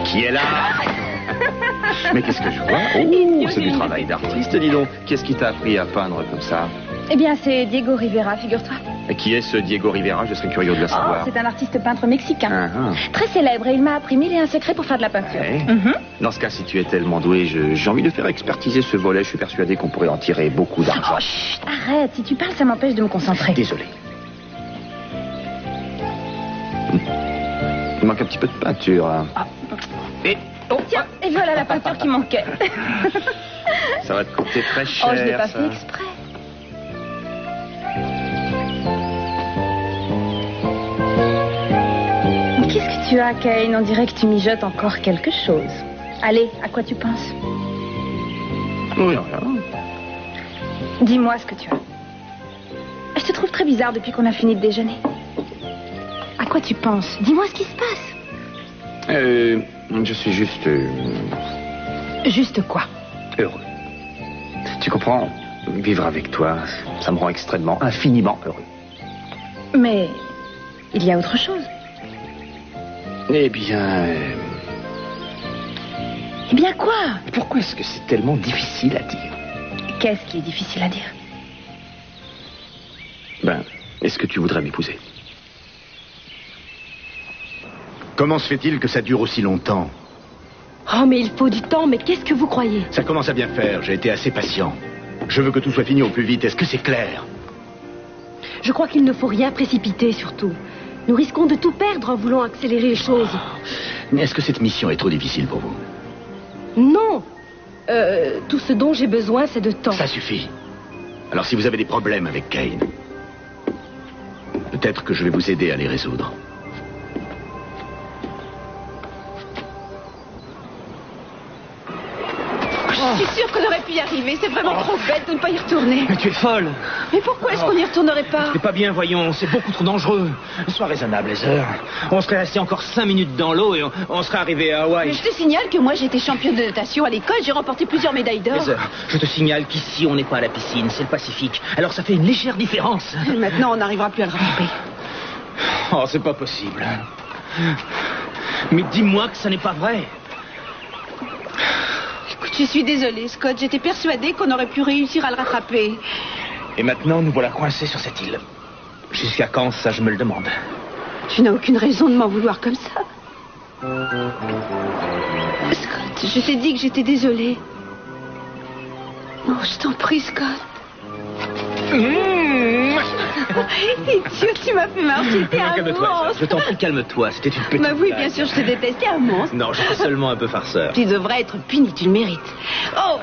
Qui est là? Mais qu'est-ce que je vois? Oh, c'est du travail d'artiste, dis donc. Qu'est-ce qui t'a appris à peindre comme ça? Eh bien, c'est Diego Rivera, figure-toi. Et qui est ce Diego Rivera? Je serais curieux de le savoir. C'est un artiste peintre mexicain. Très célèbre, et il m'a appris 1001 secrets pour faire de la peinture. Dans ce cas, si tu es tellement doué, j'ai envie de faire expertiser ce volet. Je suis persuadé qu'on pourrait en tirer beaucoup d'argent. Oh, chut, arrête. Si tu parles, ça m'empêche de me concentrer. Désolé. Il manque un petit peu de peinture. Hein. Tiens, et voilà la peinture qui manquait. Ça va te coûter très cher. Oh, je l'ai pas fait exprès. Mais qu'est-ce que tu as, Kane? On dirait que tu mijotes encore quelque chose. Allez, à quoi tu penses? Oui, rien. Dis-moi ce que tu as. Je te trouve très bizarre depuis qu'on a fini de déjeuner. À quoi tu penses? Dis-moi ce qui se passe. Je suis juste... Juste quoi? heureux. Tu comprends? Vivre avec toi, ça me rend extrêmement, infiniment heureux. Mais il y a autre chose. Eh bien... Eh bien quoi? Pourquoi est-ce que c'est tellement difficile à dire? Qu'est-ce qui est difficile à dire? Est-ce que tu voudrais m'épouser? Comment se fait-il que ça dure aussi longtemps? Oh, mais il faut du temps, mais qu'est-ce que vous croyez? Ça commence à bien faire, j'ai été assez patient. Je veux que tout soit fini au plus vite, est-ce que c'est clair? Je crois qu'il ne faut rien précipiter, surtout. Nous risquons de tout perdre en voulant accélérer les choses. Mais est-ce que cette mission est trop difficile pour vous? Non. Tout ce dont j'ai besoin, c'est de temps. Ça suffit. Alors si vous avez des problèmes avec Kane, peut-être que je vais vous aider à les résoudre. Je suis sûre qu'on aurait pu y arriver. C'est vraiment trop bête de ne pas y retourner. Mais tu es folle. Mais pourquoi est-ce qu'on n'y retournerait pas? C'est pas bien, voyons. C'est beaucoup trop dangereux. Sois raisonnable, Heather. On serait resté encore 5 minutes dans l'eau et on serait arrivé à Hawaï. Mais je te signale que moi, j'étais championne de natation à l'école. J'ai remporté plusieurs médailles d'or. Heather, je te signale qu'ici, on n'est pas à la piscine. C'est le Pacifique. Alors ça fait une légère différence. Et maintenant, on n'arrivera plus à le rattraper. Oh, c'est pas possible. Mais dis-moi que ça n'est pas vrai. Je suis désolée, Scott. J'étais persuadée qu'on aurait pu réussir à le rattraper. Et maintenant, nous voilà coincés sur cette île. Jusqu'à quand, ça, je me le demande. Tu n'as aucune raison de m'en vouloir comme ça. Scott, je t'ai dit que j'étais désolée. Oh, je t'en prie, Scott. Idiot, tu m'as fait marcher, t'es un monstre. Je t'en prie, calme-toi, c'était une petite Bah oui, blague. bien sûr, je te déteste, t'es un monstre. Non, je suis seulement un peu farceur. Tu devrais être puni, tu le mérites. Oh.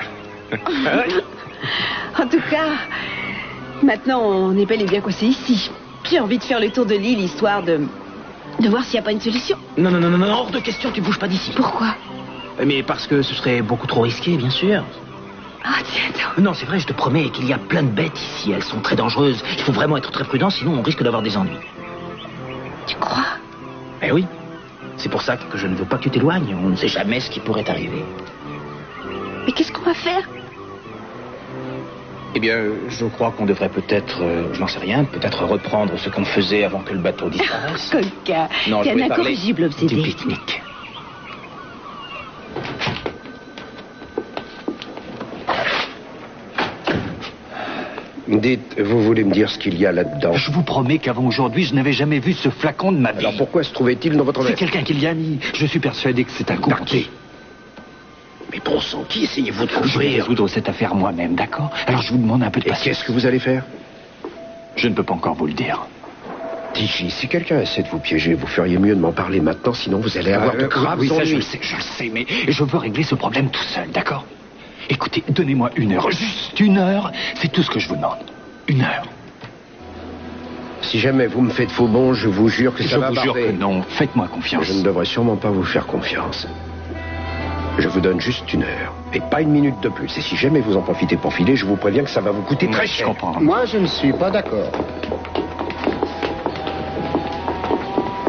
En tout cas, maintenant, on est bel et bien coincé ici. J'ai envie de faire le tour de l'île, histoire de voir s'il n'y a pas une solution. Non, hors de question, tu bouges pas d'ici. Pourquoi? Mais parce que ce serait beaucoup trop risqué, bien sûr. Ah, tiens, donc. Non, c'est vrai, je te promets qu'il y a plein de bêtes ici. Elles sont très dangereuses. Il faut vraiment être très prudent, sinon on risque d'avoir des ennuis. Tu crois? Eh oui. C'est pour ça que je ne veux pas que tu t'éloignes. On ne sait jamais ce qui pourrait arriver. Mais qu'est-ce qu'on va faire? Eh bien, je crois qu'on devrait peut-être, je n'en sais rien, peut-être reprendre ce qu'on faisait avant que le bateau disparaisse. Coca, Non, t'es je un voulais parler incorrigible obsédé. du pique-nique. Dites, vous voulez me dire ce qu'il y a là-dedans? Je vous promets qu'avant aujourd'hui, je n'avais jamais vu ce flacon de ma vie. Alors pourquoi se trouvait-il dans votre C'est veste? quelqu'un qui l'y a mis. Je suis persuadé que c'est un coup. Qui? Mais bon sang, qui essayez-vous de Je vais construire? résoudre cette affaire moi-même, d'accord? Alors je vous demande un peu de Et patience. qu'est-ce que vous allez faire? Je ne peux pas encore vous le dire. Tichy, si quelqu'un essaie de vous piéger, vous feriez mieux de m'en parler maintenant, sinon vous allez avoir de graves oui, ça je ennuis. le sais, mais je veux régler ce problème tout seul, d'accord? Écoutez, donnez-moi 1 heure, juste 1 heure, c'est tout ce que je vous demande. 1 heure. Si jamais vous me faites faux bon, je vous jure que ça va Je vous jure barrer. que non, faites-moi confiance. Je ne devrais sûrement pas vous faire confiance. Je vous donne juste 1 heure, et pas 1 minute de plus. Et si jamais vous en profitez pour filer, je vous préviens que ça va vous coûter très Je cher. comprends. Moi, je ne suis pas d'accord.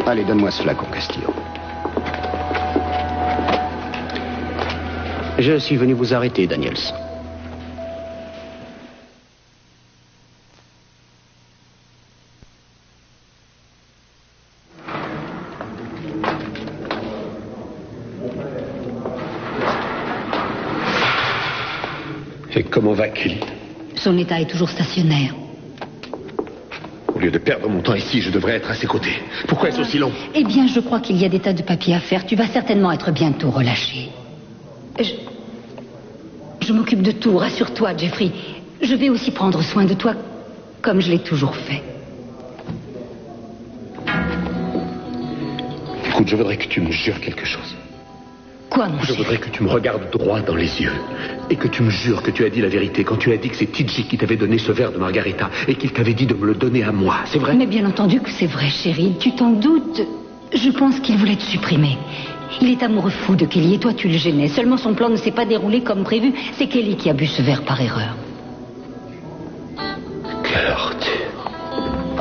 Allez, donne-moi ce flacon, Castillo. Je suis venu vous arrêter, Daniels. Et comment va Kelly? Son état est toujours stationnaire. Au lieu de perdre mon temps ici, je devrais être à ses côtés. Pourquoi est-ce aussi long? Eh bien, je crois qu'il y a des tas de papiers à faire. Tu vas certainement être bientôt relâché. Je m'occupe de tout, rassure-toi, Jeffrey. Je vais aussi prendre soin de toi, comme je l'ai toujours fait. Écoute, je voudrais que tu me jures quelque chose. Quoi, mon Je chéri? voudrais que tu me regardes droit dans les yeux et que tu me jures que tu as dit la vérité quand tu as dit que c'est TJ qui t'avait donné ce verre de Margarita et qu'il t'avait dit de me le donner à moi. C'est vrai? Mais bien entendu que c'est vrai, chérie. Tu t'en doutes. Je pense qu'il voulait te supprimer. Il est amoureux fou de Kelly et toi tu le gênais. Seulement son plan ne s'est pas déroulé comme prévu. C'est Kelly qui a bu ce verre par erreur. Quelle horte.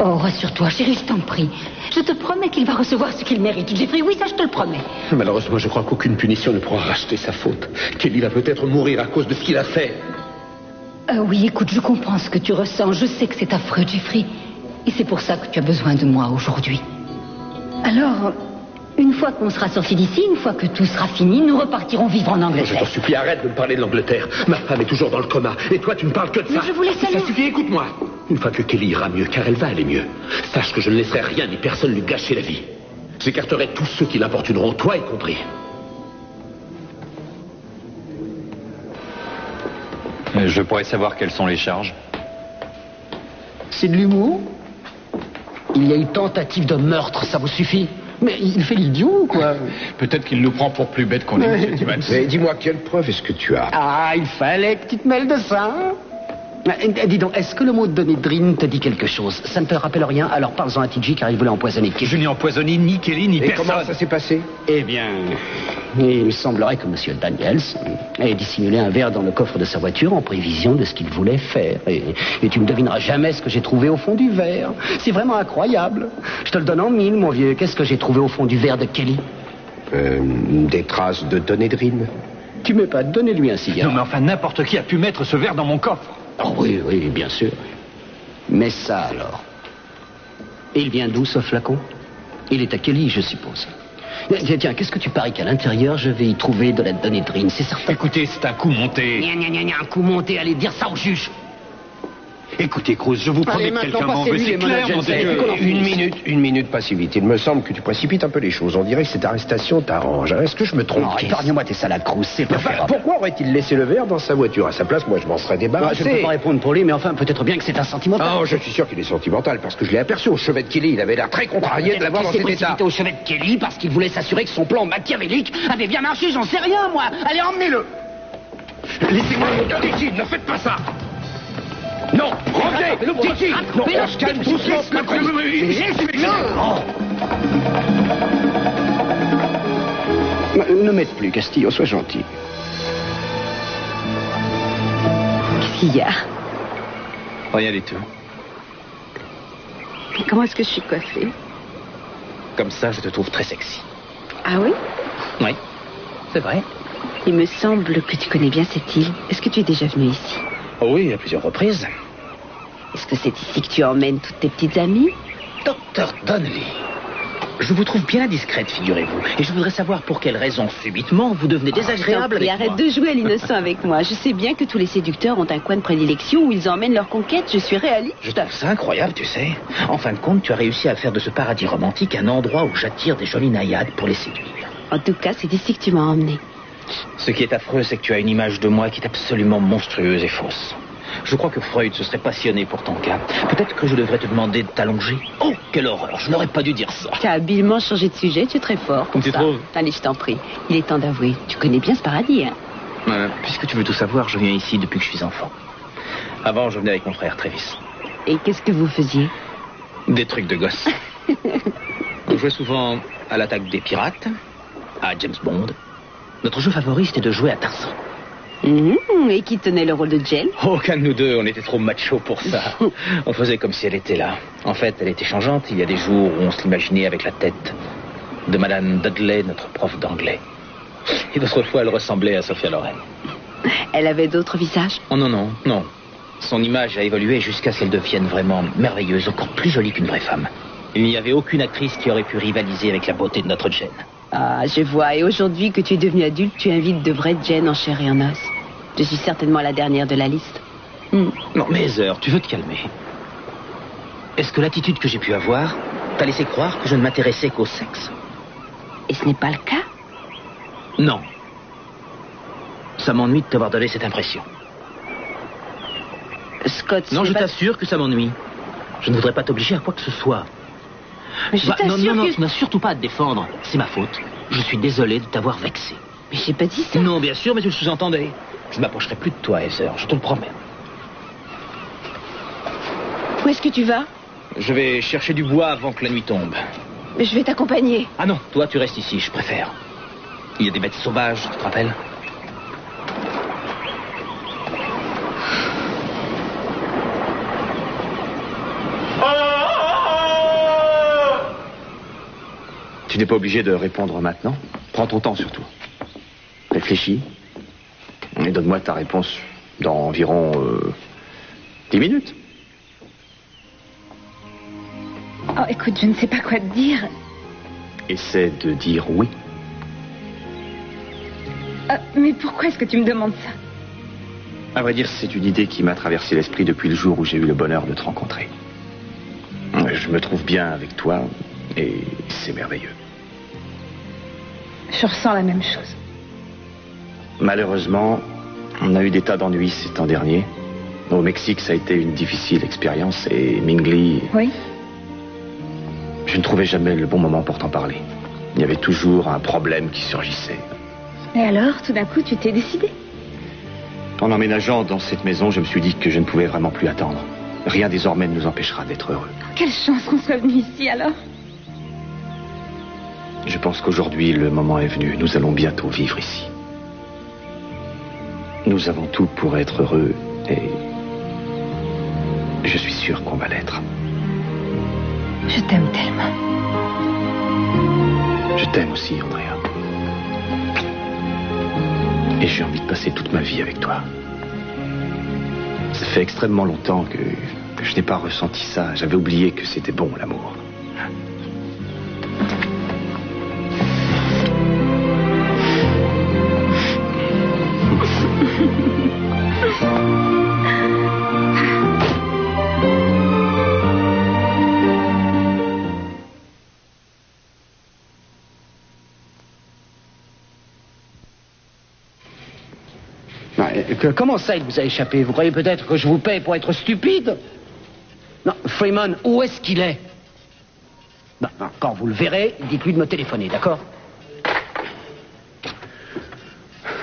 Oh, rassure-toi, chérie, je t'en prie. Je te promets qu'il va recevoir ce qu'il mérite. Jeffrey, oui, ça je te le promets. Malheureusement, je crois qu'aucune punition ne pourra racheter sa faute. Kelly va peut-être mourir à cause de ce qu'il a fait. Oui, écoute, je comprends ce que tu ressens. Je sais que c'est affreux, Jeffrey. Et c'est pour ça que tu as besoin de moi aujourd'hui. Alors, une fois qu'on sera sorti d'ici, une fois que tout sera fini, nous repartirons vivre en Je Angleterre. t'en supplie, arrête de me parler de l'Angleterre. Ma femme est toujours dans le coma. Et toi, tu ne parles que de ça. Mais je voulais Ça seulement... suffit, écoute-moi. Une fois que Kelly ira mieux, car elle va aller mieux, sache que je ne laisserai rien ni personne lui gâcher la vie. J'écarterai tous ceux qui l'importuneront, toi y compris. Je pourrais savoir quelles sont les charges. C'est de l'humour? Il y a une tentative de meurtre, ça vous suffit? Mais il fait l'idiot, quoi. Peut-être qu'il nous prend pour plus bêtes qu'on est, M. Timmons. Mais dis-moi, quelle preuve est-ce que tu as? Ah, il fallait que tu te mêles de ça. Dis donc, est-ce que le mot de Donedrine te dit quelque chose? Ça ne te rappelle rien? Alors parle-en à TJ car il voulait empoisonner Kelly. Je n'ai empoisonné ni Kelly ni Et personne. comment ça s'est passé? Eh bien, il semblerait que M. Daniels ait dissimulé un verre dans le coffre de sa voiture en prévision de ce qu'il voulait faire. Et tu ne devineras jamais ce que j'ai trouvé au fond du verre. C'est vraiment incroyable. Je te le donne en mille, mon vieux. Qu'est-ce que j'ai trouvé au fond du verre de Kelly? Des traces de Donedrine. Tu m'es pas donné-lui un cigare. Non, mais enfin, n'importe qui a pu mettre ce verre dans mon coffre. Oh oui, oui, bien sûr. Mais ça alors. Et il vient d'où ce flacon? Il est à Kelly, je suppose. Tiens, qu'est-ce que tu paries qu'à l'intérieur, je vais y trouver de la Donedrine, c'est certain? Écoutez, c'est un coup monté. Un coup monté, allez dire ça au juge. Écoutez, Cruz, je vous promets que quelqu'un m'en veut. C'est clair, mon Dieu. Une minute, pas si vite. Il me semble que tu précipites un peu les choses. On dirait que cette arrestation t'arrange. Est-ce que je me trompe? Non, épargne-moi tes salades, Cruz, c'est pas Enfin, pourquoi aurait-il laissé le verre dans sa voiture? À sa place, moi, je m'en serais je débarrassé. ne peux pas répondre pour lui, mais enfin, peut-être bien que c'est un sentimental. Oh, je suis sûr qu'il est sentimental, parce que je l'ai aperçu au chevet de Kelly. Il avait l'air très contrarié de l'avoir dans Il s'est cet état. précipité au chevet de Kelly parce qu'il voulait s'assurer que son plan machiavélique avait bien marché, j'en sais rien, moi. Allez, emmenez-le. Laissez-moi le Titi, ne faites pas ça. Non, revenez, Titi. Non, on se calme doucement. Ne m'aide plus, Castillo, sois gentil. Qu'est-ce qu'il y a? Rien du tout. Mais comment est-ce que je suis coiffée? Comme ça, je te trouve très sexy. Ah oui? Oui, c'est vrai. Il me semble que tu connais bien cette île. Est-ce que tu es déjà venu ici? Oh oui, à plusieurs reprises. Est-ce que c'est ici que tu emmènes toutes tes petites amies? Dr. Donnelly, je vous trouve bien discrète, figurez-vous. Et je voudrais savoir pour quelle raison, subitement, vous devenez désagréable avec Arrête moi. de jouer à l'innocent avec moi. Je sais bien que tous les séducteurs ont un coin de prédilection où ils emmènent leur conquête. Je suis réaliste. Je trouve ça incroyable, tu sais. En fin de compte, tu as réussi à faire de ce paradis romantique un endroit où j'attire des jolies naïades pour les séduire. En tout cas, c'est ici que tu m'as emmené. Ce qui est affreux, c'est que tu as une image de moi qui est absolument monstrueuse et fausse. Je crois que Freud se serait passionné pour ton cas. Peut-être que je devrais te demander de t'allonger. Oh, quelle horreur, je n'aurais pas dû dire ça. Tu as habilement changé de sujet, tu es très fort. Pour Tu ça. trouves? Allez, je t'en prie. Il est temps d'avouer. Tu connais bien ce paradis, hein? Puisque tu veux tout savoir, je viens ici depuis que je suis enfant. Avant, je venais avec mon frère Travis. Et qu'est-ce que vous faisiez? Des trucs de gosse. On jouait souvent à l'attaque des pirates, à James Bond. Notre jeu favori, c'était de jouer à Tarzan. Et qui tenait le rôle de Jen? Aucun de nous deux, on était trop macho pour ça. On faisait comme si elle était là. En fait, elle était changeante. Il y a des jours où on se l'imaginait avec la tête de Madame Dudley, notre prof d'anglais. Et d'autres fois, elle ressemblait à Sophia Loren. Elle avait d'autres visages? Oh non, non, non. Son image a évolué jusqu'à ce qu'elle devienne vraiment merveilleuse, encore plus jolie qu'une vraie femme. Il n'y avait aucune actrice qui aurait pu rivaliser avec la beauté de notre Jen. Ah, je vois. Et aujourd'hui que tu es devenu adulte, tu invites de vraies Jen en chair et en os. Je suis certainement la dernière de la liste. Non, mais Heather, tu veux te calmer. Est-ce que l'attitude que j'ai pu avoir t'a laissé croire que je ne m'intéressais qu'au sexe? Et ce n'est pas le cas? Non. Ça m'ennuie de t'avoir donné cette impression. Scott, non, je t'assure que ça m'ennuie. Je ne voudrais pas t'obliger à quoi que ce soit. Mais je t'assure non, que... tu n'as surtout pas à te défendre. C'est ma faute. Je suis désolé de t'avoir vexé. Mais j'ai pas dit ça. Non, bien sûr, mais tu le sous-entendais. Je ne m'approcherai plus de toi, Heather, je te le promets. Où est-ce que tu vas? Je vais chercher du bois avant que la nuit tombe. Mais je vais t'accompagner. Ah non, toi tu restes ici, je préfère. Il y a des bêtes sauvages, tu te rappelles? Tu n'es pas obligé de répondre maintenant. Prends ton temps surtout. Réfléchis. Et donne-moi ta réponse dans environ 10 minutes. Oh, écoute, je ne sais pas quoi te dire. Essaie de dire oui. Mais pourquoi est-ce que tu me demandes ça? À vrai dire, c'est une idée qui m'a traversé l'esprit depuis le jour où j'ai eu le bonheur de te rencontrer. Je me trouve bien avec toi et c'est merveilleux. Je ressens la même chose. Malheureusement, on a eu des tas d'ennuis ces temps derniers. Au Mexique, ça a été une difficile expérience et Mingli... Oui? Je ne trouvais jamais le bon moment pour t'en parler. Il y avait toujours un problème qui surgissait. Et alors, tout d'un coup, tu t'es décidé? En emménageant dans cette maison, je me suis dit que je ne pouvais vraiment plus attendre. Rien désormais ne nous empêchera d'être heureux. Quelle chance qu'on soit venu ici, alors. Je pense qu'aujourd'hui, le moment est venu. Nous allons bientôt vivre ici. Nous avons tout pour être heureux et je suis sûr qu'on va l'être. Je t'aime tellement. Je t'aime aussi, Andrea. Et j'ai envie de passer toute ma vie avec toi. Ça fait extrêmement longtemps que je n'ai pas ressenti ça. J'avais oublié que c'était bon, l'amour. Comment ça, il vous a échappé? Vous croyez peut-être que je vous paie pour être stupide? Non, Freeman, où est-ce qu'il est? Ben, quand vous le verrez, dites-lui de me téléphoner, d'accord?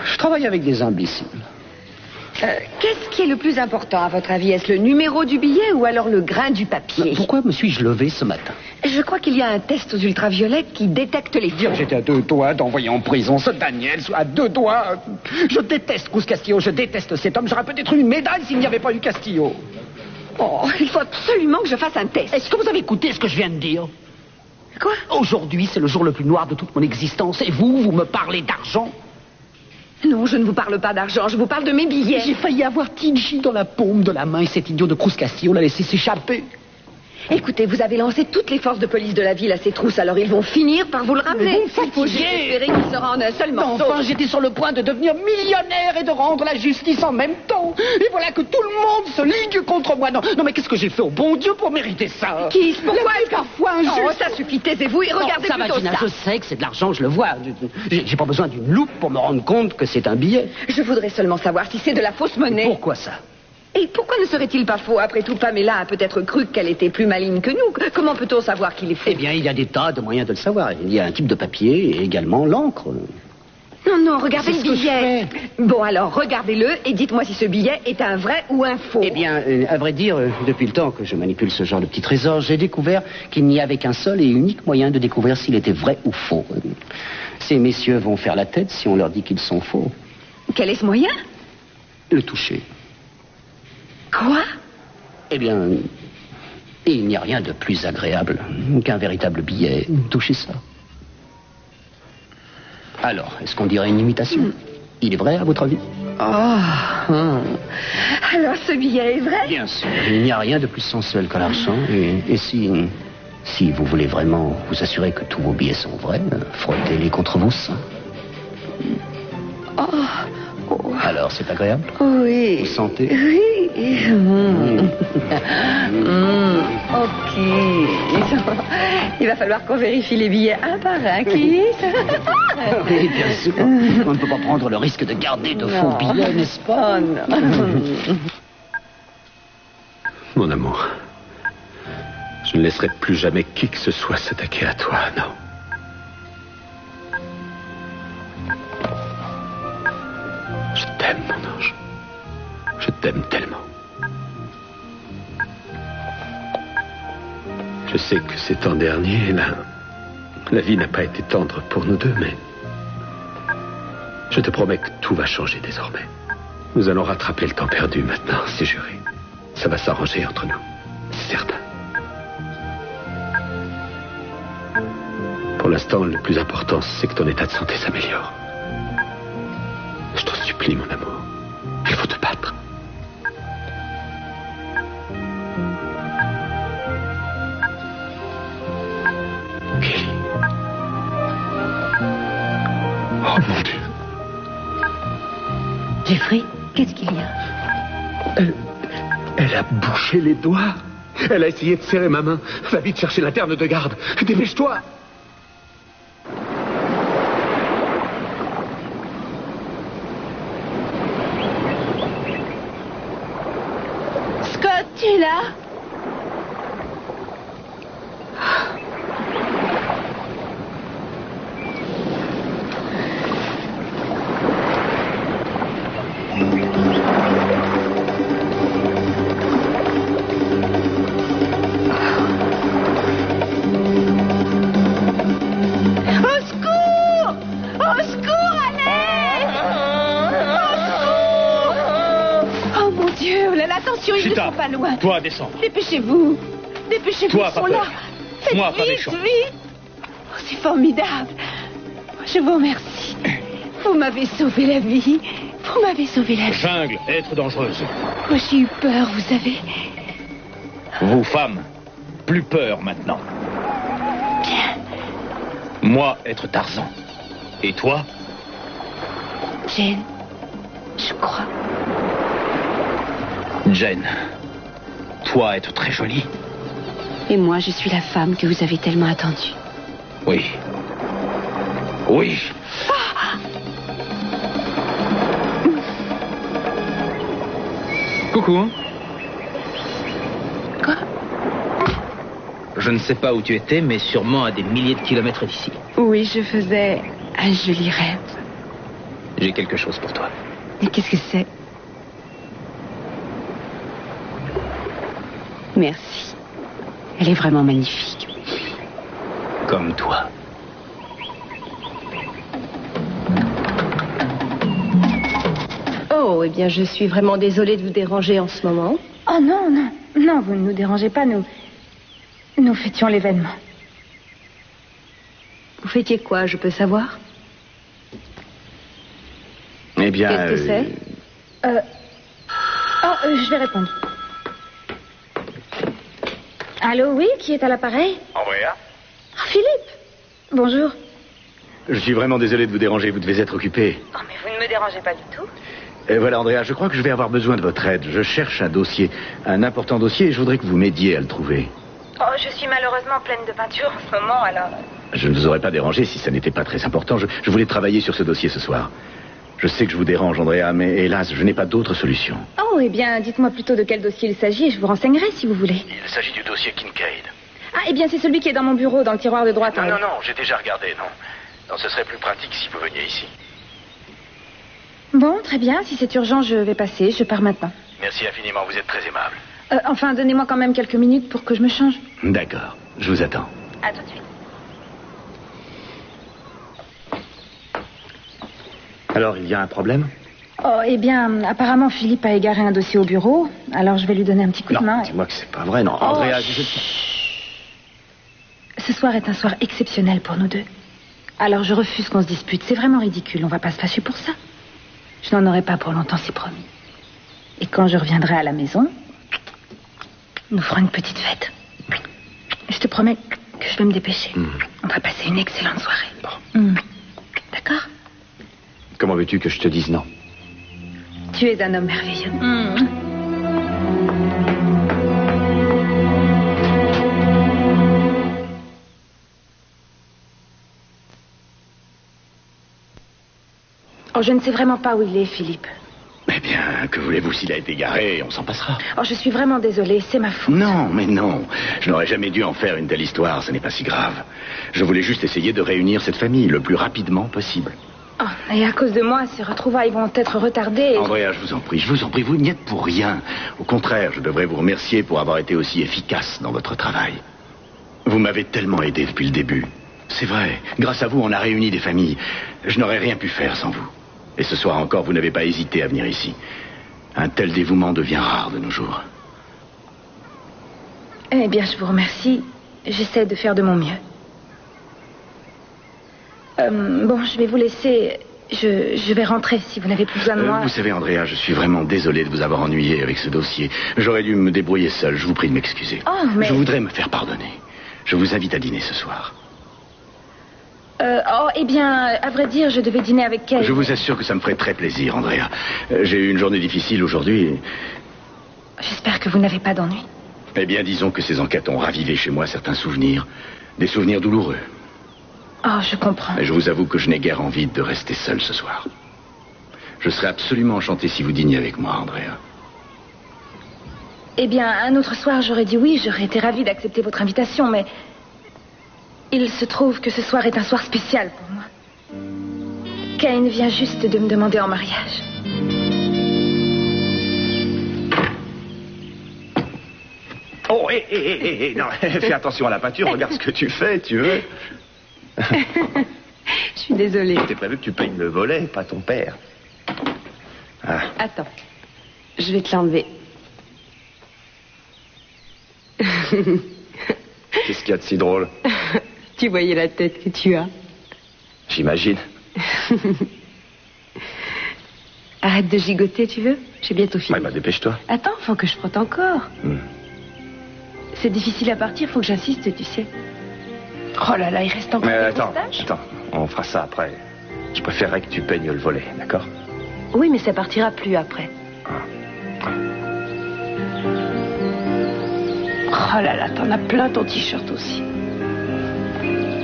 Je travaille avec des imbéciles. Qu'est-ce qui est le plus important, à votre avis? Est-ce le numéro du billet ou alors le grain du papier? Pourquoi me suis-je levé ce matin? Je crois qu'il y a un test aux ultraviolets qui détecte les faux. J'étais à 2 doigts d'envoyer en prison ce Daniels, à 2 doigts. Je déteste Cruz Castillo, je déteste cet homme. J'aurais peut-être eu une médaille s'il n'y avait pas eu Castillo. Oh, il faut absolument que je fasse un test. Est-ce que vous avez écouté ce que je viens de dire? Quoi? Aujourd'hui, c'est le jour le plus noir de toute mon existence. Et vous me parlez d'argent? Non, je ne vous parle pas d'argent, je vous parle de mes billets. J'ai failli avoir Tingy dans la paume de la main et cet idiot de Cruz Castillo l'a laissé s'échapper. Écoutez, vous avez lancé toutes les forces de police de la ville à ces trousses, alors ils vont finir par vous le ramener. Il faut juste espérer qu'il sera en un seul morceau. Enfin, j'étais sur le point de devenir millionnaire et de rendre la justice en même temps. Et voilà que tout le monde se ligue contre moi. Non, mais qu'est-ce que j'ai fait au bon Dieu pour mériter ça? Pourquoi est-ce parfois injuste? Oh, ça suffit, taisez-vous et regardez ça va, plutôt Gina, ça. je sais que c'est de l'argent, je le vois. J'ai pas besoin d'une loupe pour me rendre compte que c'est un billet. Je voudrais seulement savoir si c'est de la fausse monnaie. Pourquoi ça? Et pourquoi ne serait-il pas faux? Après tout, Pamela a peut-être cru qu'elle était plus maligne que nous. Comment peut-on savoir qu'il est faux? Eh bien, il y a des tas de moyens de le savoir. Il y a un type de papier et également l'encre. Non, regardez le billet. Bon, alors, regardez-le et dites-moi si ce billet est un vrai ou un faux. Eh bien, à vrai dire, depuis le temps que je manipule ce genre de petit trésor, j'ai découvert qu'il n'y avait qu'un seul et unique moyen de découvrir s'il était vrai ou faux. Ces messieurs vont faire la tête si on leur dit qu'ils sont faux. Quel est ce moyen? Le toucher. Quoi? Eh bien, il n'y a rien de plus agréable qu'un véritable billet. Touchez ça. Alors, est-ce qu'on dirait une imitation? Il est vrai, à votre avis? Alors ce billet est vrai? Bien sûr. Il n'y a rien de plus sensuel que l'argent. Et si vous voulez vraiment vous assurer que tous vos billets sont vrais, frottez-les contre vos seins. Alors, c'est agréable? Oui. Vous sentez? Oui. Ok. Il va falloir qu'on vérifie les billets un par un, Keith. Oui, bien sûr. On ne peut pas prendre le risque de garder de faux billets, n'est-ce pas? Oh non. Mon amour, je ne laisserai plus jamais qui que ce soit s'attaquer à toi, non. Je t'aime, mon ange. Je t'aime tellement. Je sais que ces temps derniers, la vie n'a pas été tendre pour nous deux, mais je te promets que tout va changer désormais. Nous allons rattraper le temps perdu maintenant, c'est juré. Ça va s'arranger entre nous, c'est certain. Pour l'instant, le plus important, c'est que ton état de santé s'améliore. Je t'en supplie, mon amour. Il faut te battre. Kelly. Oh mon Dieu. Jeffrey, qu'est-ce qu'il y a? Elle a bouché les doigts. Elle a essayé de serrer ma main. Va vite chercher l'interne de garde. Dépêche-toi. Scott, tu es là? Pas loin. Toi, descends. Dépêchez-vous. Dépêchez-vous, toi, ils sont là. Faites moi, pas vite, méchant. vite. Oh, c'est formidable. Je vous remercie. Vous m'avez sauvé la vie. Vous m'avez sauvé la vie. Jungle, être dangereuse. Moi, j'ai eu peur, vous savez. Vous, femmes, plus peur maintenant. Bien. Moi, être Tarzan. Et toi? Jane, je crois. Jane, toi, être très jolie. Et moi, je suis la femme que vous avez tellement attendue. Oui. Oui. Coucou. Quoi? Je ne sais pas où tu étais, mais sûrement à des milliers de kilomètres d'ici. Oui, je faisais un joli rêve. J'ai quelque chose pour toi. Et qu'est-ce que c'est? Merci. Elle est vraiment magnifique. Comme toi. Oh, eh bien, je suis vraiment désolée de vous déranger en ce moment. Oh non, non, non, vous ne nous dérangez pas, nous fêtions l'événement. Vous fêtiez quoi, je peux savoir? Eh bien... Qu'est-ce que c'est? Je vais répondre. Allô, oui, qui est à l'appareil? Andrea? Ah, Philippe. Bonjour. Je suis vraiment désolé de vous déranger, vous devez être occupé. Oh, mais vous ne me dérangez pas du tout. Et voilà, Andrea, je crois que je vais avoir besoin de votre aide. Je cherche un dossier, un important dossier, et je voudrais que vous m'aidiez à le trouver. Oh, je suis malheureusement pleine de peinture en ce moment, alors... Je ne vous aurais pas dérangé si ça n'était pas très important. Je voulais travailler sur ce dossier ce soir. Je sais que je vous dérange, Andrea, mais hélas, je n'ai pas d'autre solution. Oh, eh bien, dites-moi plutôt de quel dossier il s'agit et je vous renseignerai si vous voulez. Il s'agit du dossier Kincaid. Ah, eh bien, c'est celui qui est dans mon bureau, dans le tiroir de droite. Non, j'ai déjà regardé, non. Non, ce serait plus pratique si vous veniez ici. Bon, très bien, si c'est urgent, je vais passer, je pars maintenant. Merci infiniment, vous êtes très aimable. Enfin, donnez-moi quand même quelques minutes pour que je me change. D'accord, je vous attends. À tout de suite. Alors, il y a un problème? Oh, eh bien, apparemment, Philippe a égaré un dossier au bureau, alors je vais lui donner un petit coup de main. Non, dis-moi que c'est pas vrai, non. Andrea, Ce soir est un soir exceptionnel pour nous deux. Alors je refuse qu'on se dispute, c'est vraiment ridicule, on va pas se fâcher pour ça. Je n'en aurai pas pour longtemps, c'est promis. Et quand je reviendrai à la maison, nous ferons une petite fête. Je te promets que je vais me dépêcher. On va passer une excellente soirée. D'accord? Comment veux-tu que je te dise non? Tu es un homme merveilleux. Oh, je ne sais vraiment pas où il est, Philippe. Eh bien, que voulez-vous, s'il a été garé, on s'en passera. Oh, je suis vraiment désolée, c'est ma faute. Non, mais non. Je n'aurais jamais dû en faire une telle histoire, ce n'est pas si grave. Je voulais juste essayer de réunir cette famille le plus rapidement possible. Oh, et à cause de moi, ces retrouvailles vont être retardées. Andrea, je vous en prie, vous n'y êtes pour rien. Au contraire, je devrais vous remercier pour avoir été aussi efficace dans votre travail. Vous m'avez tellement aidé depuis le début. C'est vrai, grâce à vous, on a réuni des familles. Je n'aurais rien pu faire sans vous. Et ce soir encore, vous n'avez pas hésité à venir ici. Un tel dévouement devient rare de nos jours. Eh bien, je vous remercie. J'essaie de faire de mon mieux. Bon, je vais vous laisser. Je vais rentrer si vous n'avez plus besoin de moi. Vous savez, Andrea, je suis vraiment désolé de vous avoir ennuyé avec ce dossier. J'aurais dû me débrouiller seul. Je vous prie de m'excuser. Oh, mais... Je voudrais me faire pardonner. Je vous invite à dîner ce soir. Eh bien, à vrai dire, je devais dîner avec elle. Je vous assure que ça me ferait très plaisir, Andrea. J'ai eu une journée difficile aujourd'hui. J'espère que vous n'avez pas d'ennui. Eh bien, disons que ces enquêtes ont ravivé chez moi certains souvenirs. Des souvenirs douloureux. Oh, je comprends. Et je vous avoue que je n'ai guère envie de rester seul ce soir. Je serais absolument enchanté si vous dîniez avec moi, Andrea. Eh bien, un autre soir, j'aurais dit oui. J'aurais été ravie d'accepter votre invitation, mais... il se trouve que ce soir est un soir spécial pour moi. Cain vient juste de me demander en mariage. Oh, hé, non, fais attention à la peinture, regarde ce que tu fais, tu veux. Je suis désolée. C'était prévu que tu payes le volet, pas ton père. Ah. Attends, je vais te l'enlever. Qu'est-ce qu'il y a de si drôle? Tu voyais la tête que tu as. J'imagine. Arrête de gigoter, tu veux? J'ai bientôt fini. Ouais, bah dépêche-toi. Attends, faut que je frotte encore. C'est difficile à partir, faut que j'insiste, tu sais. Oh là là, il reste encore des attends, moustaches. attends, on fera ça après. Je préférerais que tu peignes le volet, d'accord? Oui, mais ça partira plus après. Oh là là, t'en as plein ton t-shirt aussi.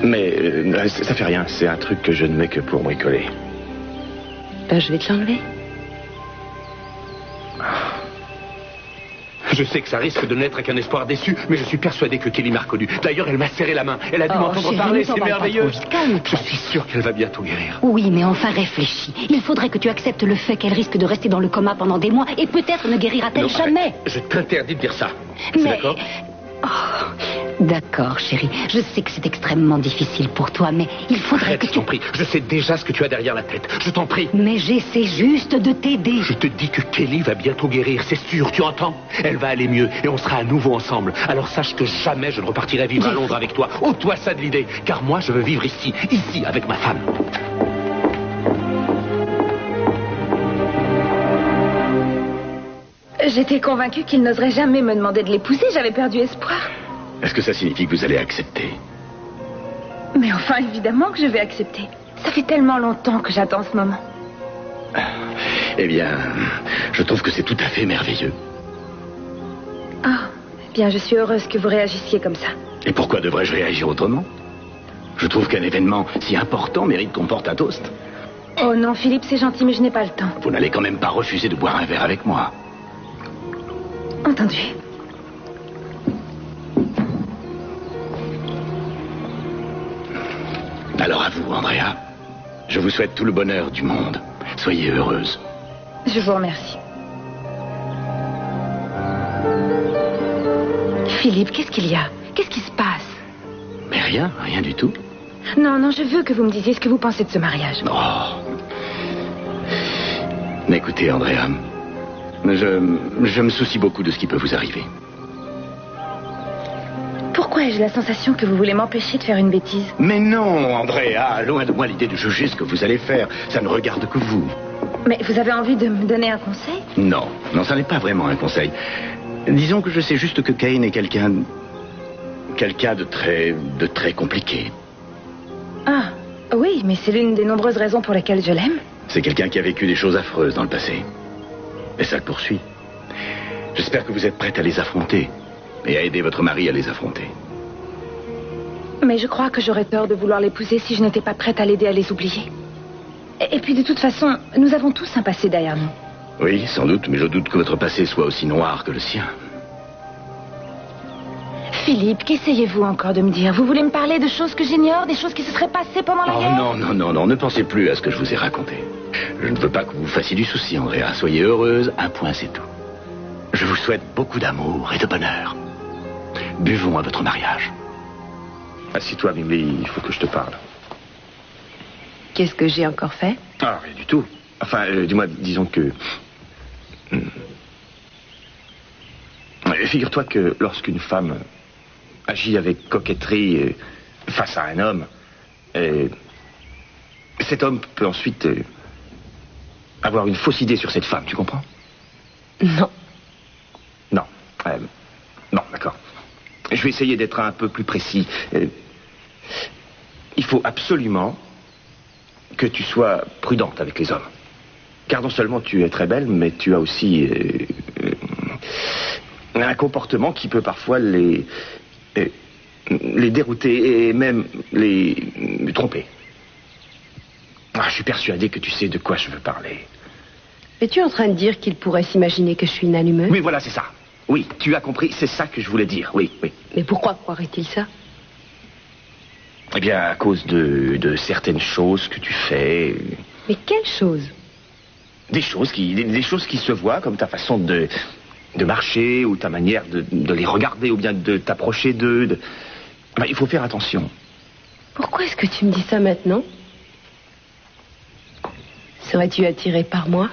Mais ça fait rien, c'est un truc que je ne mets que pour bricoler. Ben, je vais te l'enlever. Je sais que ça risque de n'être qu'un espoir déçu, mais je suis persuadé que Kelly m'a reconnu. D'ailleurs, elle m'a serré la main. Elle a dû m'entendre chérie, parler, ne t'en c'est va pas merveilleux. trop vite, calme-toi. Je suis sûr qu'elle va bientôt guérir. Oui, mais enfin réfléchis. Il faudrait que tu acceptes le fait qu'elle risque de rester dans le coma pendant des mois et peut-être ne guérira-t-elle Non, jamais. arrête. Je t'interdis de dire ça. C'est Mais... d'accord? D'accord, chérie. Je sais que c'est extrêmement difficile pour toi, mais il faudrait Arrête, que je tu... t'en prie. Je sais déjà ce que tu as derrière la tête. Je t'en prie. Mais j'essaie juste de t'aider. Je te dis que Kelly va bientôt guérir, c'est sûr, tu entends? Elle va aller mieux et on sera à nouveau ensemble. Alors sache que jamais je ne repartirai vivre à Londres avec toi. Ôte-toi ça de l'idée, car moi je veux vivre ici, avec ma femme. J'étais convaincue qu'il n'oserait jamais me demander de l'épouser. J'avais perdu espoir. Est-ce que ça signifie que vous allez accepter? Mais enfin, évidemment que je vais accepter. Ça fait tellement longtemps que j'attends ce moment. Eh bien, je trouve que c'est tout à fait merveilleux. Ah, eh bien, je suis heureuse que vous réagissiez comme ça. Et pourquoi devrais-je réagir autrement? Je trouve qu'un événement si important mérite qu'on porte un toast. Oh non, Philippe, c'est gentil, mais je n'ai pas le temps. Vous n'allez quand même pas refuser de boire un verre avec moi. Entendu. Alors à vous, Andrea. Je vous souhaite tout le bonheur du monde. Soyez heureuse. Je vous remercie. Philippe, qu'est-ce qu'il y a? Qu'est-ce qui se passe? Mais rien, rien du tout. Non, non, je veux que vous me disiez ce que vous pensez de ce mariage. Oh. Écoutez, Andrea, je me soucie beaucoup de ce qui peut vous arriver. Pourquoi ai-je la sensation que vous voulez m'empêcher de faire une bêtise? Mais non, Andrea, loin de moi l'idée de juger ce que vous allez faire. Ça ne regarde que vous. Mais vous avez envie de me donner un conseil? Non, non, ça n'est pas vraiment un conseil. Disons que je sais juste que Cain est quelqu'un de très compliqué. Ah, oui, mais c'est l'une des nombreuses raisons pour lesquelles je l'aime. C'est quelqu'un qui a vécu des choses affreuses dans le passé. Et ça le poursuit. J'espère que vous êtes prête à les affronter et à aider votre mari à les affronter. Mais je crois que j'aurais tort de vouloir l'épouser si je n'étais pas prête à l'aider à les oublier. Et puis de toute façon, nous avons tous un passé derrière nous. Oui, sans doute, mais je doute que votre passé soit aussi noir que le sien. Philippe, qu'essayez-vous encore de me dire? Vous voulez me parler de choses que j'ignore, des choses qui se seraient passées pendant la guerre? Non, ne pensez plus à ce que je vous ai raconté. Je ne veux pas que vous vous fassiez du souci, Andrea. Soyez heureuse, un point c'est tout. Je vous souhaite beaucoup d'amour et de bonheur. Buvons à votre mariage. Assis-toi, Mimli, il faut que je te parle. Qu'est-ce que j'ai encore fait? Ah, rien du tout. Enfin, dis-moi, disons que... Figure-toi que lorsqu'une femme agit avec coquetterie face à un homme, cet homme peut ensuite avoir une fausse idée sur cette femme, tu comprends? Non. Non. Bon, d'accord. Je vais essayer d'être un peu plus précis. Il faut absolument que tu sois prudente avec les hommes. Car non seulement tu es très belle, mais tu as aussi un comportement qui peut parfois les dérouter et même les tromper. Ah, je suis persuadé que tu sais de quoi je veux parler. Es-tu en train de dire qu'il pourrait s'imaginer que je suis une allumeuse? Oui, voilà, c'est ça. Oui, tu as compris, c'est ça que je voulais dire, oui. Mais pourquoi croirait-il ça? Eh bien, à cause de certaines choses que tu fais. Mais quelles choses? Des choses qui se voient, comme ta façon de marcher, ou ta manière de les regarder, ou bien de t'approcher d'eux. Ben, il faut faire attention. Pourquoi est-ce que tu me dis ça maintenant? Serais-tu attiré par moi?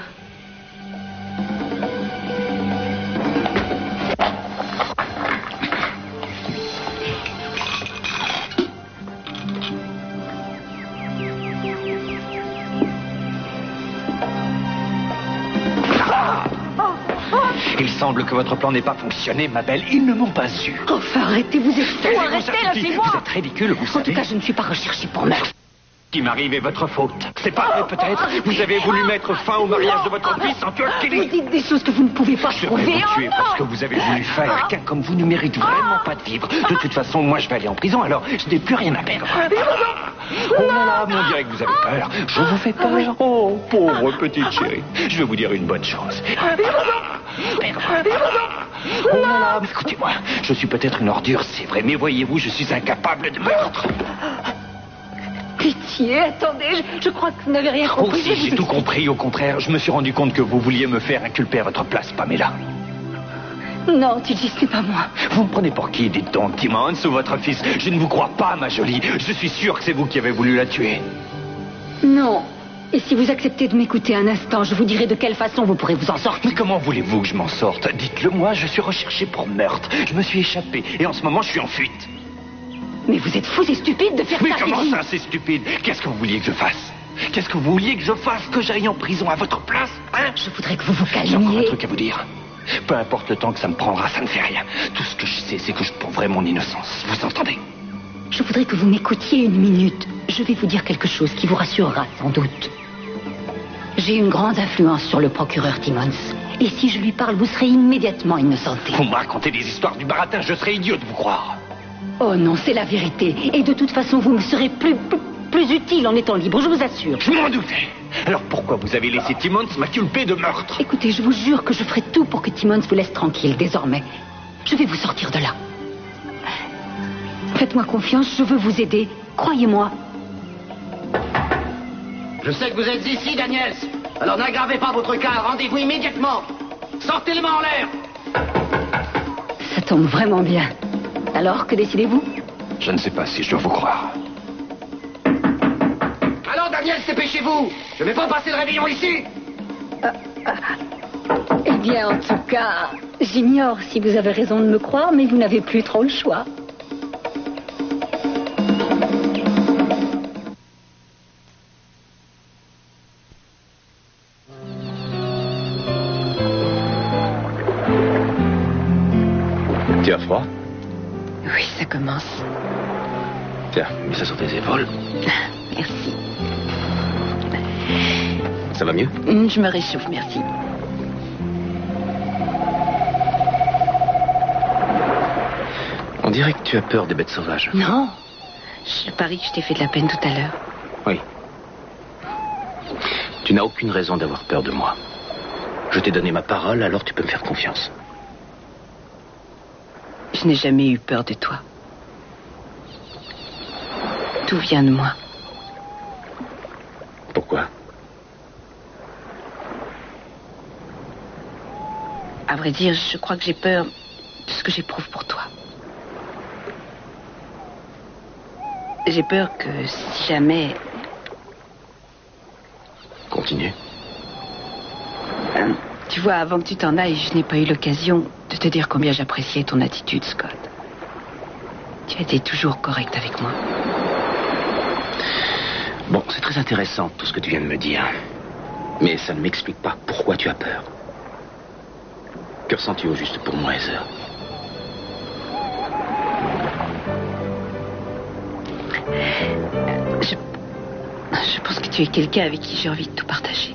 Il semble que votre plan n'ait pas fonctionné, ma belle. Ils ne m'ont pas eu. Enfin, arrêtez, vous êtes fous, arrêtez, lâchez-moi. Vous êtes ridicule, vous savez. En tout cas, je ne suis pas recherchée pour meurtre. Ce qui m'arrive est votre faute. C'est pas vrai, peut-être. Vous avez voulu mettre fin au mariage de votre fils en tuant Kelly. Vous dites des choses que vous ne pouvez pas Je vais prouver. vous tuer parce que vous avez voulu faire. Quelqu'un comme vous ne mérite vraiment pas de vivre. De toute façon, moi, je vais aller en prison, alors je n'ai plus rien à perdre. Oh là là, mais on dirait que vous avez peur. Je vous fais peur. Oh, pauvre petite chérie. Je vais vous dire une bonne chose. Oh là là, écoutez-moi, je suis peut-être une ordure, c'est vrai, mais voyez-vous, je suis incapable de meurtre. Pitié, attendez, je crois que vous n'avez rien compris. Oh si, j'ai tout compris, au contraire, je me suis rendu compte que vous vouliez me faire inculper à votre place, Pamela. Non, Gigi, ce n'est pas moi. Vous me prenez pour qui, dites donc, Timmons ou votre fils? Je ne vous crois pas, ma jolie. Je suis sûr que c'est vous qui avez voulu la tuer. Non. Et si vous acceptez de m'écouter un instant, je vous dirai de quelle façon vous pourrez vous en sortir. Mais comment voulez-vous que je m'en sorte? Dites-le moi, je suis recherché pour meurtre. Je me suis échappé et en ce moment, je suis en fuite. Mais vous êtes fous et stupides de faire Mais ça, comment Gigi. ça, c'est stupide? Qu'est-ce que vous vouliez que je fasse? Qu'est-ce que vous vouliez que je fasse? Que j'aille en prison à votre place, hein? Je voudrais que vous vous J'ai encore un calmiez. truc à vous dire. Peu importe le temps que ça me prendra, ça ne fait rien. Tout ce que je sais, c'est que je prouverai mon innocence. Vous entendez? Je voudrais que vous m'écoutiez une minute. Je vais vous dire quelque chose qui vous rassurera sans doute. J'ai une grande influence sur le procureur Timmons. Et si je lui parle, vous serez immédiatement innocenté. Vous me racontez des histoires du baratin, je serais idiot de vous croire. Oh non, c'est la vérité. Et de toute façon, vous me serez plus utile en étant libre, je vous assure. Je m'en doutais. Alors pourquoi vous avez laissé Timmons m'inculper de meurtre? Écoutez, je vous jure que je ferai tout pour que Timmons vous laisse tranquille désormais. Je vais vous sortir de là. Faites-moi confiance, je veux vous aider. Croyez-moi. Je sais que vous êtes ici, Daniels. Alors n'aggravez pas votre cas. Rendez-vous immédiatement. Sortez les mains en l'air. Ça tombe vraiment bien. Alors, que décidez-vous? Je ne sais pas si je dois vous croire. Alors, Daniels, dépêchez-vous. Je ne vais pas passer le réveillon ici. Eh bien, en tout cas, j'ignore si vous avez raison de me croire, mais vous n'avez plus trop le choix. Tu as froid? Oui, ça commence. Tiens, mets ça sur tes épaules. Merci. Ça va mieux? Je me réchauffe, merci. On dirait que tu as peur des bêtes sauvages. Non. Je parie que je t'ai fait de la peine tout à l'heure. Oui. Tu n'as aucune raison d'avoir peur de moi. Je t'ai donné ma parole, alors tu peux me faire confiance. Je n'ai jamais eu peur de toi. Tout vient de moi. Pourquoi? À vrai dire, je crois que j'ai peur de ce que j'éprouve pour toi. J'ai peur que si jamais... Continue. Tu vois, avant que tu t'en ailles, je n'ai pas eu l'occasion de te dire combien j'appréciais ton attitude, Scott. Tu as été toujours correct avec moi. Bon, c'est très intéressant tout ce que tu viens de me dire. Mais ça ne m'explique pas pourquoi tu as peur. Que ressens-tu au juste pour moi, Heather? Je pense que tu es quelqu'un avec qui j'ai envie de tout partager.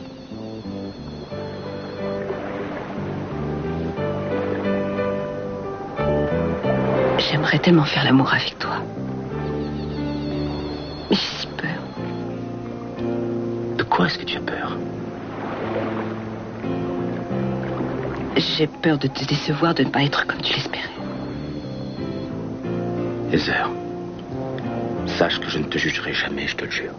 J'aimerais tellement faire l'amour avec toi. Mais j'ai si peur. De quoi est-ce que tu as peur? J'ai peur de te décevoir, de ne pas être comme tu l'espérais. Heather, sache que je ne te jugerai jamais, je te le jure.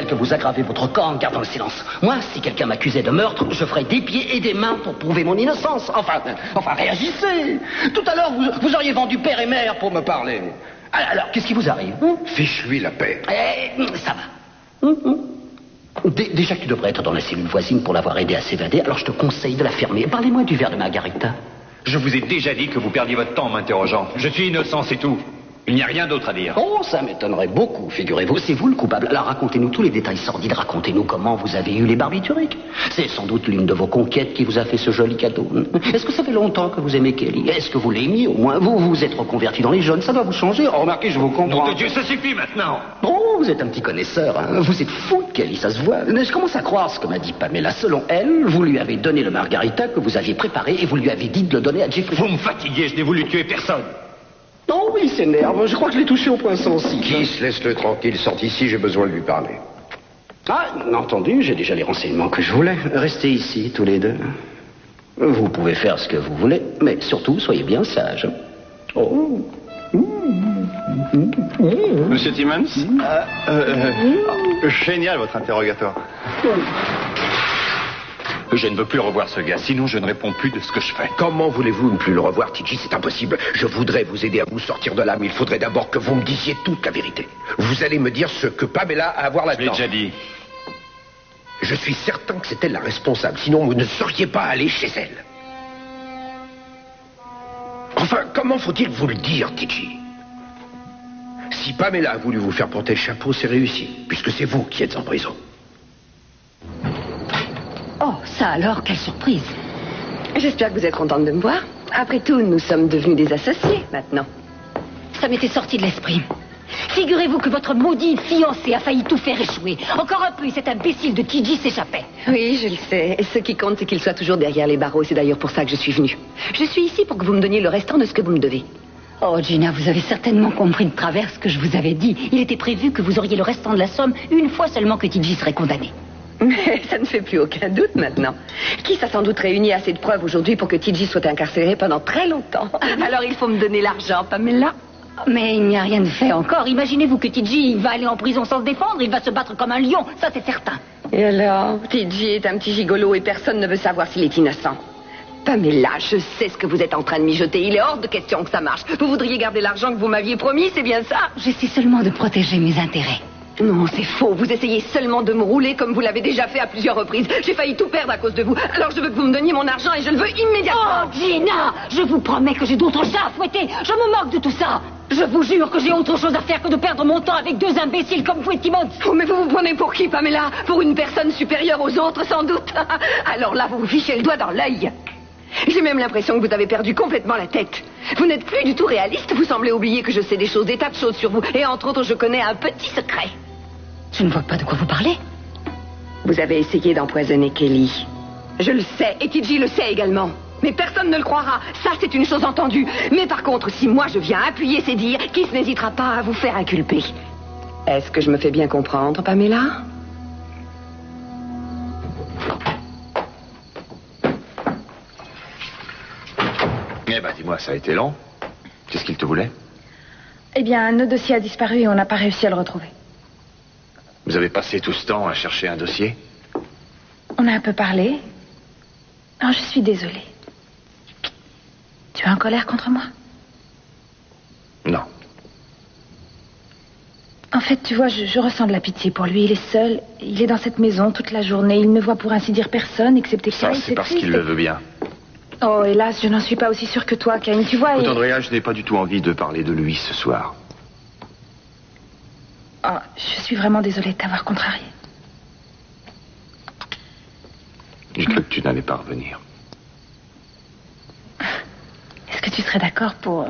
Que vous aggravez votre cas en gardant le silence. Moi, si quelqu'un m'accusait de meurtre, je ferais des pieds et des mains pour prouver mon innocence. Enfin, réagissez. Tout à l'heure, vous auriez vendu père et mère pour me parler. Alors, qu'est-ce qui vous arrive? Fiche-lui la paix. Ça va. Déjà que tu devrais être dans la cellule voisine pour l'avoir aidé à s'évader, alors je te conseille de la fermer. Parlez-moi du verre de Margarita. Je vous ai déjà dit que vous perdiez votre temps en m'interrogeant. Je suis innocent, c'est tout. Il n'y a rien d'autre à dire. Oh, ça m'étonnerait beaucoup, figurez-vous. C'est vous le coupable. Alors racontez-nous tous les détails sordides. Racontez-nous comment vous avez eu les barbituriques. C'est sans doute l'une de vos conquêtes qui vous a fait ce joli cadeau. Est-ce que ça fait longtemps que vous aimez Kelly? Est-ce que vous l'aimiez au moins? Vous vous êtes reconverti dans les jeunes, ça doit vous changer. Oh, remarquez, je vous comprends. Nom de Dieu, ça suffit maintenant. Oh, vous êtes un petit connaisseur. Hein. Vous êtes fou de Kelly, ça se voit. Je commence à croire ce que m'a dit Pamela. Selon elle, vous lui avez donné le Margarita que vous aviez préparé et vous lui avez dit de le donner à Jeffrey. Vous me fatiguez, je n'ai voulu tuer personne. Oh oui, il s'énerve. Je crois que je l'ai touché au point sensible. Kiss, laisse-le tranquille. Sort ici, j'ai besoin de lui parler. Ah, entendu, j'ai déjà les renseignements que je voulais. Restez ici, tous les deux. Vous pouvez faire ce que vous voulez, mais surtout, soyez bien sages. Oh. Monsieur Timmons génial, votre interrogatoire. Je ne veux plus revoir ce gars, sinon je ne réponds plus de ce que je fais. Comment voulez-vous ne plus le revoir, TJ? C'est impossible. Je voudrais vous aider à vous sortir de là, mais il faudrait d'abord que vous me disiez toute la vérité. Vous allez me dire ce que Pamela a à voir là-dedans. Je l'ai déjà dit. Je suis certain que c'est elle la responsable, sinon vous ne seriez pas allé chez elle. Enfin, comment faut-il vous le dire, Tidji? Si Pamela a voulu vous faire porter le chapeau, c'est réussi, puisque c'est vous qui êtes en prison. Oh, ça alors, quelle surprise. J'espère que vous êtes contente de me voir. Après tout, nous sommes devenus des associés, maintenant. Ça m'était sorti de l'esprit. Figurez-vous que votre maudit fiancé a failli tout faire échouer. Encore un peu et cet imbécile de Tidji s'échappait. Oui, je le sais. Et ce qui compte, c'est qu'il soit toujours derrière les barreaux. C'est d'ailleurs pour ça que je suis venue. Je suis ici pour que vous me donniez le restant de ce que vous me devez. Oh, Gina, vous avez certainement compris de travers ce que je vous avais dit. Il était prévu que vous auriez le restant de la somme une fois seulement que Tidji serait condamné. Mais ça ne fait plus aucun doute maintenant. Qui a sans doute réuni assez de preuves aujourd'hui pour que Tidji soit incarcéré pendant très longtemps. Alors il faut me donner l'argent, Pamela. Mais il n'y a rien de fait encore. Imaginez-vous que Tidji va aller en prison sans se défendre. Il va se battre comme un lion, ça c'est certain. Et alors, Tidji est un petit gigolo et personne ne veut savoir s'il est innocent. Pamela, je sais ce que vous êtes en train de mijoter. Il est hors de question que ça marche. Vous voudriez garder l'argent que vous m'aviez promis, c'est bien ça? J'essaie seulement de protéger mes intérêts. Non, c'est faux. Vous essayez seulement de me rouler comme vous l'avez déjà fait à plusieurs reprises. J'ai failli tout perdre à cause de vous. Alors je veux que vous me donniez mon argent et je le veux immédiatement. Oh, Gina, je vous promets que j'ai d'autres chats à fouetter. Je me moque de tout ça. Je vous jure que j'ai autre chose à faire que de perdre mon temps avec deux imbéciles comme vous et Timmons. Oh, mais vous vous prenez pour qui, Pamela? Pour une personne supérieure aux autres, sans doute. Alors là, vous vous fichez le doigt dans l'œil. J'ai même l'impression que vous avez perdu complètement la tête. Vous n'êtes plus du tout réaliste. Vous semblez oublier que je sais des choses, des tas de choses sur vous. Et entre autres, je connais un petit secret. Je ne vois pas de quoi vous parlez. Vous avez essayé d'empoisonner Kelly. Je le sais, et Tidji le sait également. Mais personne ne le croira. Ça, c'est une chose entendue. Mais par contre, si moi je viens appuyer ces dires, Kiss n'hésitera pas à vous faire inculper. Est-ce que je me fais bien comprendre, Pamela? Eh ben, dis-moi, ça a été long. Qu'est-ce qu'il te voulait? Eh bien, notre dossier a disparu et on n'a pas réussi à le retrouver. Vous avez passé tout ce temps à chercher un dossier? On a un peu parlé. Oh, je suis désolée. Tu es en colère contre moi? Non. En fait, tu vois, je ressens de la pitié pour lui. Il est seul, il est dans cette maison toute la journée. Il ne voit pour ainsi dire personne, excepté Ça, Kay. c'est parce qu'il le veut bien. Oh, hélas, je n'en suis pas aussi sûre que toi, Cain. Tu vois... Écoute, Andrea, je n'ai pas du tout envie de parler de lui ce soir. Oh, je suis vraiment désolée de t'avoir contrarié. J'ai cru que tu n'allais pas revenir. Est-ce que tu serais d'accord pour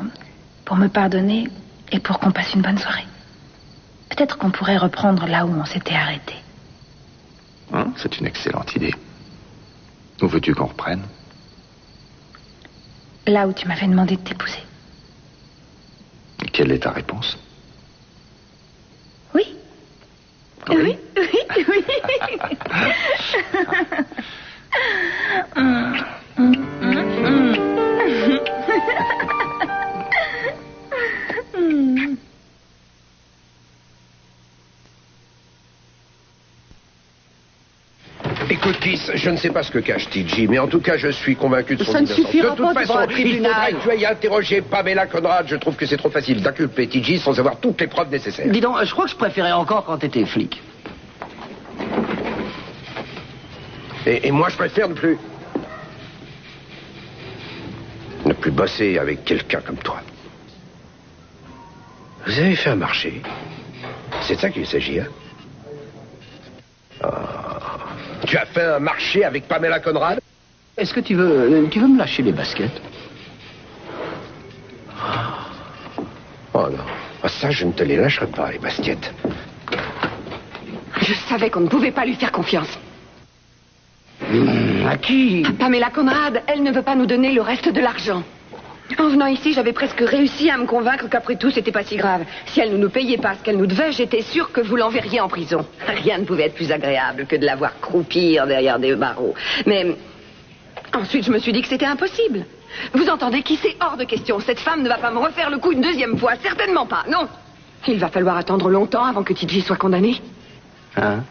me pardonner et pour qu'on passe une bonne soirée? Peut-être qu'on pourrait reprendre là où on s'était arrêté. Hein, c'est une excellente idée. Où veux-tu qu'on reprenne? Là où tu m'avais demandé de t'épouser. Et quelle est ta réponse? Oui. Oui, oui, oui. Écoute, Kiss, je ne sais pas ce que cache Tidji, mais en tout cas, je suis convaincu de son Ça ne innocence. suffira De toute pas façon, devant un il tribunal. faudrait que tu ailles interroger Pamela Conrad. Je trouve que c'est trop facile d'inculper Tidji sans avoir toutes les preuves nécessaires. Dis donc, je crois que je préférais encore quand t'étais flic. Et moi, je préfère ne plus bosser avec quelqu'un comme toi. Vous avez fait un marché. C'est de ça qu'il s'agit, hein? Tu as fait un marché avec Pamela Conrad? Est-ce que tu veux me lâcher les baskets? Oh non. Ah, ça, je ne te les lâcherai pas, les baskets. Je savais qu'on ne pouvait pas lui faire confiance. À qui? Pamela Conrad, elle ne veut pas nous donner le reste de l'argent. En venant ici, j'avais presque réussi à me convaincre qu'après tout, c'était pas si grave. Si elle ne nous payait pas ce qu'elle nous devait, j'étais sûre que vous l'enverriez en prison. Rien ne pouvait être plus agréable que de la voir croupir derrière des barreaux. Mais ensuite, je me suis dit que c'était impossible. Vous entendez qui? C'est hors de question. Cette femme ne va pas me refaire le coup une deuxième fois. Certainement pas, non. Il va falloir attendre longtemps avant que Tidji soit condamné. Hein?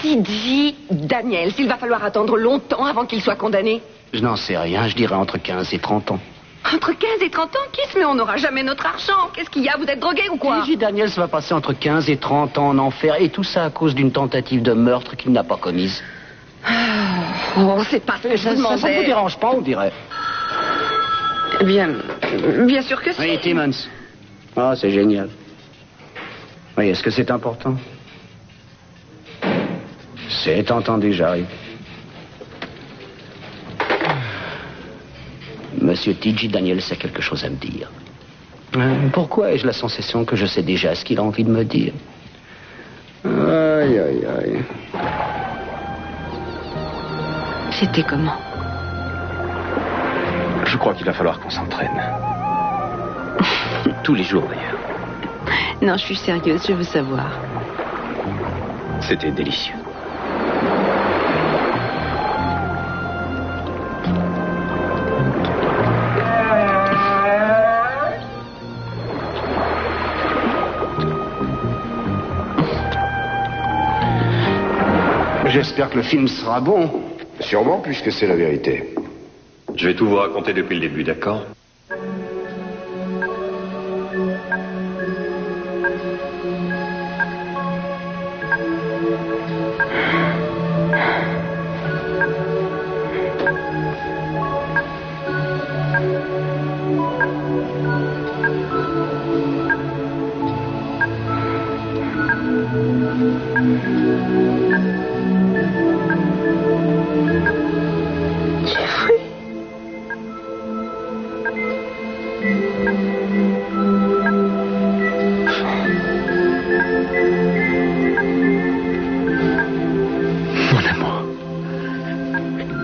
Tidji Daniels, il va falloir attendre longtemps avant qu'il soit condamné. Je n'en sais rien, je dirais entre 15 et 30 ans. Entre 15 et 30 ans, Kiss, mais on n'aura jamais notre argent. Qu'est-ce qu'il y a? Vous êtes drogué ou quoi? Tidji Daniels va passer entre 15 et 30 ans en enfer, et tout ça à cause d'une tentative de meurtre qu'il n'a pas commise. Oh, c'est pas ce que je vous demandais. Ça ne vous dérange pas, on dirait. Bien sûr que si. Oui, Timmons. Oh, c'est génial. Oui, est-ce que c'est important? C'est entendu, j'arrive. Monsieur T.J. Daniels a quelque chose à me dire. Pourquoi ai-je la sensation que je sais déjà ce qu'il a envie de me dire? Aïe, aïe, aïe. C'était comment? Je crois qu'il va falloir qu'on s'entraîne. Tous les jours, d'ailleurs. Non, je suis sérieuse, je veux savoir. C'était délicieux. J'espère que le film sera bon. Sûrement, puisque c'est la vérité. Je vais tout vous raconter depuis le début, d'accord? Mon amour.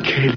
Quel